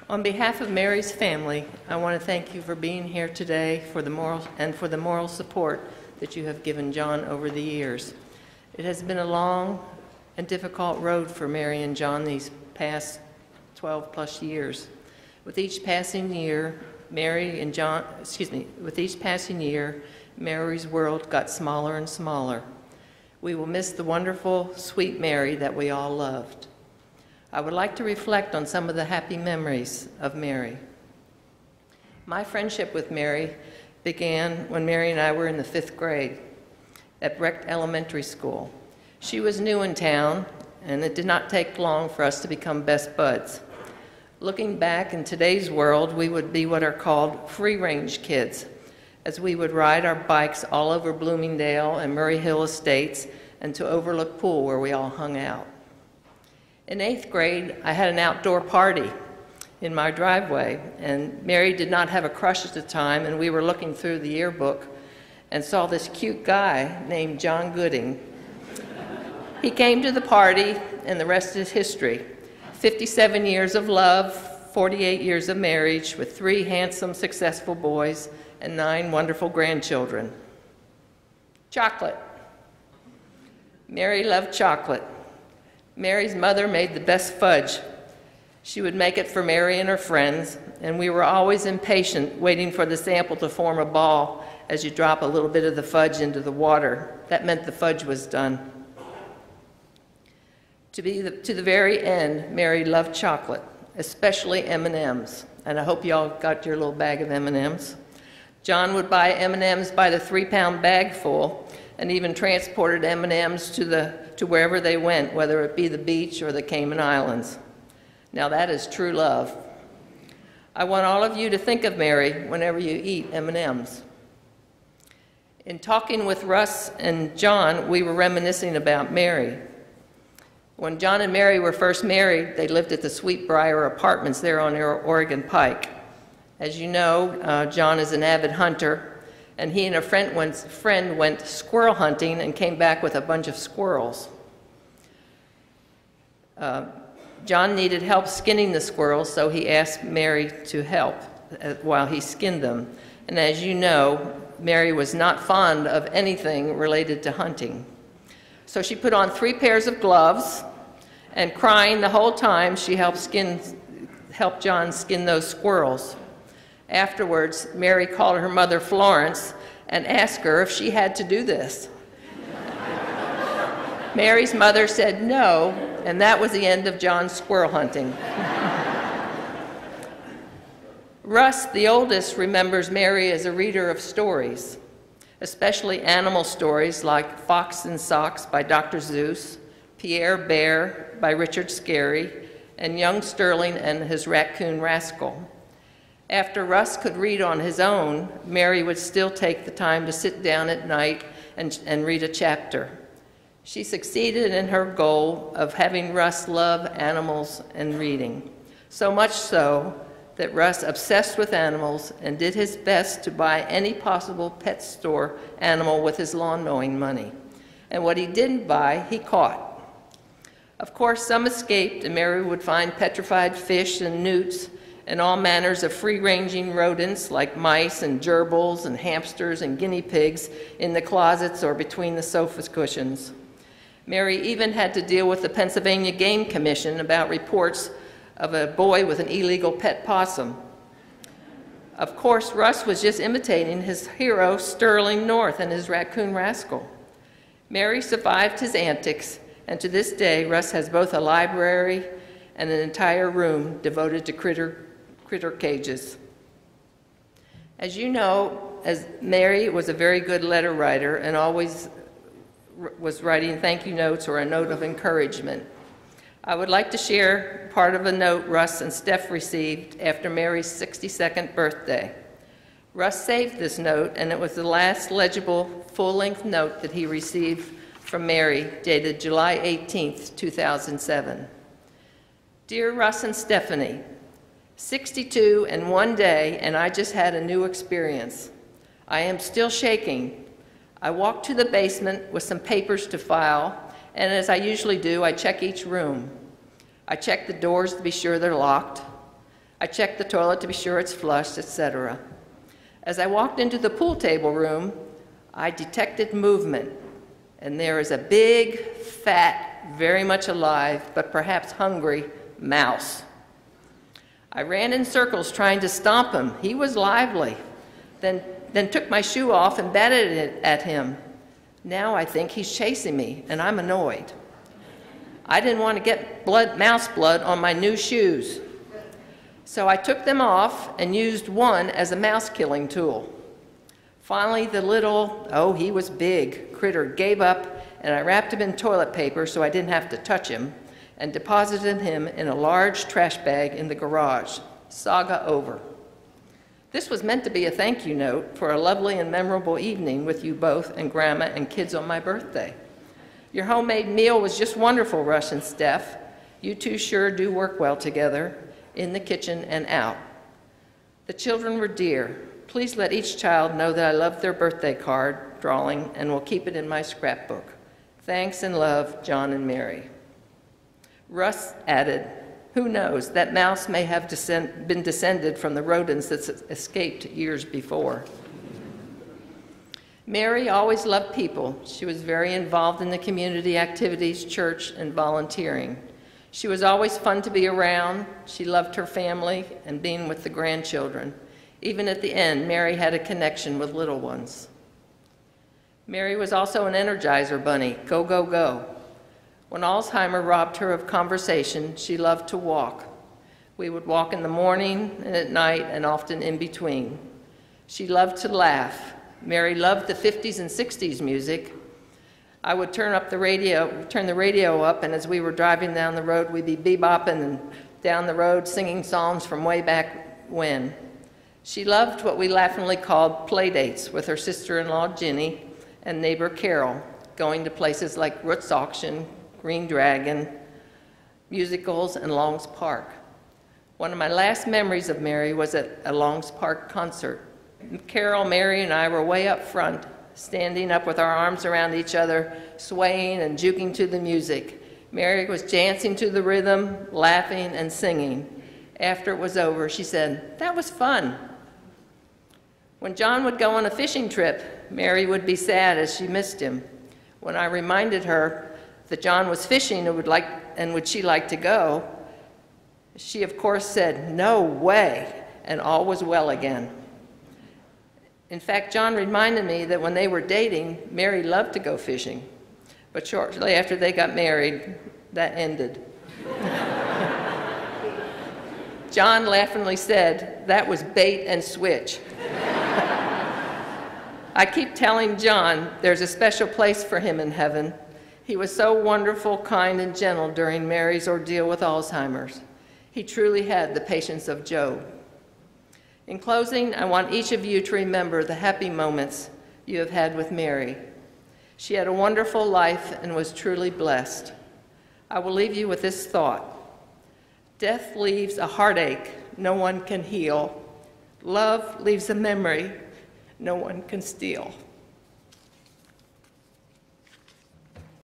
On behalf of Mary's family, I want to thank you for being here today for the moral support that you have given John over the years. It has been a long and difficult road for Mary and John these past 12 plus years. With each passing year, Mary's world got smaller and smaller. We will miss the wonderful, sweet Mary that we all loved. I would like to reflect on some of the happy memories of Mary. My friendship with Mary began when Mary and I were in the 5th grade at Brecht Elementary School. She was new in town, and it did not take long for us to become best buds. Looking back in today's world, we would be what are called free-range kids, as we would ride our bikes all over Bloomingdale and Murray Hill Estates and to Overlook Pool, where we all hung out. In 8th grade, I had an outdoor party in my driveway, and Mary did not have a crush at the time, and we were looking through the yearbook and saw this cute guy named John Gooding. He came to the party, and the rest is history. 57 years of love, 48 years of marriage, with 3 handsome, successful boys and 9 wonderful grandchildren. Chocolate. Mary loved chocolate. Mary's mother made the best fudge. She would make it for Mary and her friends, and we were always impatient, waiting for the sample to form a ball as you drop a little bit of the fudge into the water. That meant the fudge was done. To the very end, Mary loved chocolate, especially M&Ms, and I hope you all got your little bag of M&Ms. John would buy M&Ms by the 3-pound bag full, and even transported M&Ms to wherever they went, whether it be the beach or the Cayman Islands. Now that is true love. I want all of you to think of Mary whenever you eat M&Ms. In talking with Russ and John, we were reminiscing about Mary. When John and Mary were first married, they lived at the Sweetbriar Apartments there on Oregon Pike. As you know, John is an avid hunter, and he and a friend went squirrel hunting and came back with a bunch of squirrels. John needed help skinning the squirrels, so he asked Mary to help while he skinned them. And as you know, Mary was not fond of anything related to hunting. So she put on 3 pairs of gloves, and crying the whole time, she helped John skin those squirrels. Afterwards, Mary called her mother Florence and asked her if she had to do this. Mary's mother said no, and that was the end of John's squirrel hunting. Russ, the oldest, remembers Mary as a reader of stories, especially animal stories like Fox and Socks by Dr. Seuss, Pierre Bear by Richard Scarry, and Young Sterling and His Raccoon Rascal. After Russ could read on his own, Mary would still take the time to sit down at night and read a chapter. She succeeded in her goal of having Russ love animals and reading, so much so that Russ obsessed with animals and did his best to buy any possible pet store animal with his lawn mowing money. And what he didn't buy, he caught. Of course, some escaped, and Mary would find petrified fish and newts and all manners of free-ranging rodents like mice and gerbils and hamsters and guinea pigs in the closets or between the sofa cushions. Mary even had to deal with the Pennsylvania Game Commission about reports of a boy with an illegal pet possum. Of course, Russ was just imitating his hero, Sterling North, and His Raccoon Rascal. Mary survived his antics, and to this day, Russ has both a library and an entire room devoted to critter cages. As you know, Mary was a very good letter writer and always was writing thank you notes or a note of encouragement. I would like to share part of a note Russ and Steph received after Mary's 62nd birthday. Russ saved this note, and it was the last legible full-length note that he received from Mary, dated July 18th, 2007. Dear Russ and Stephanie, 62 and 1 day, and I just had a new experience. I am still shaking. I walked to the basement with some papers to file, and as I usually do, I check each room. I check the doors to be sure they're locked. I checked the toilet to be sure it's flushed, etc. As I walked into the pool table room, I detected movement, and there is a big, fat, very much alive, but perhaps hungry, mouse. I ran in circles trying to stomp him. He was lively. Then took my shoe off and batted it at him. Now I think he's chasing me, and I'm annoyed. I didn't want to get mouse blood on my new shoes. So I took them off and used one as a mouse killing tool. Finally, the little, oh, he was big, critter gave up, and I wrapped him in toilet paper so I didn't have to touch him, and deposited him in a large trash bag in the garage. Saga over. This was meant to be a thank you note for a lovely and memorable evening with you both and Grandma and kids on my birthday. Your homemade meal was just wonderful, Russ and Steph. You two sure do work well together, in the kitchen and out. The children were dear. Please let each child know that I love their birthday card, drawing, and will keep it in my scrapbook. Thanks and love, John and Mary. Russ added, who knows, that mouse may have been descended from the rodents that escaped years before. Mary always loved people. She was very involved in the community activities, church, and volunteering. She was always fun to be around. She loved her family and being with the grandchildren. Even at the end, Mary had a connection with little ones. Mary was also an Energizer bunny, go, go, go. When Alzheimer robbed her of conversation, she loved to walk. We would walk in the morning and at night and often in between. She loved to laugh. Mary loved the 50s and 60s music. I would turn the radio up, and as we were driving down the road, we'd be bebopping and down the road singing songs from way back when. She loved what we laughingly called play dates with her sister-in-law, Ginny, and neighbor Carol, going to places like Roots Auction, Green Dragon, musicals, and Long's Park. One of my last memories of Mary was at a Long's Park concert. Carol, Mary, and I were way up front, standing up with our arms around each other, swaying and juking to the music. Mary was dancing to the rhythm, laughing and singing. After it was over, she said, "That was fun." When John would go on a fishing trip, Mary would be sad as she missed him. When I reminded her that John was fishing and would she like to go, she of course said, "No way," and all was well again. In fact, John reminded me that when they were dating, Mary loved to go fishing. But shortly after they got married, that ended. John laughingly said, "That was bait and switch." I keep telling John there's a special place for him in heaven. He was so wonderful, kind, and gentle during Mary's ordeal with Alzheimer's. He truly had the patience of Job. In closing, I want each of you to remember the happy moments you have had with Mary. She had a wonderful life and was truly blessed. I will leave you with this thought. Death leaves a heartache no one can heal. Love leaves a memory no one can steal.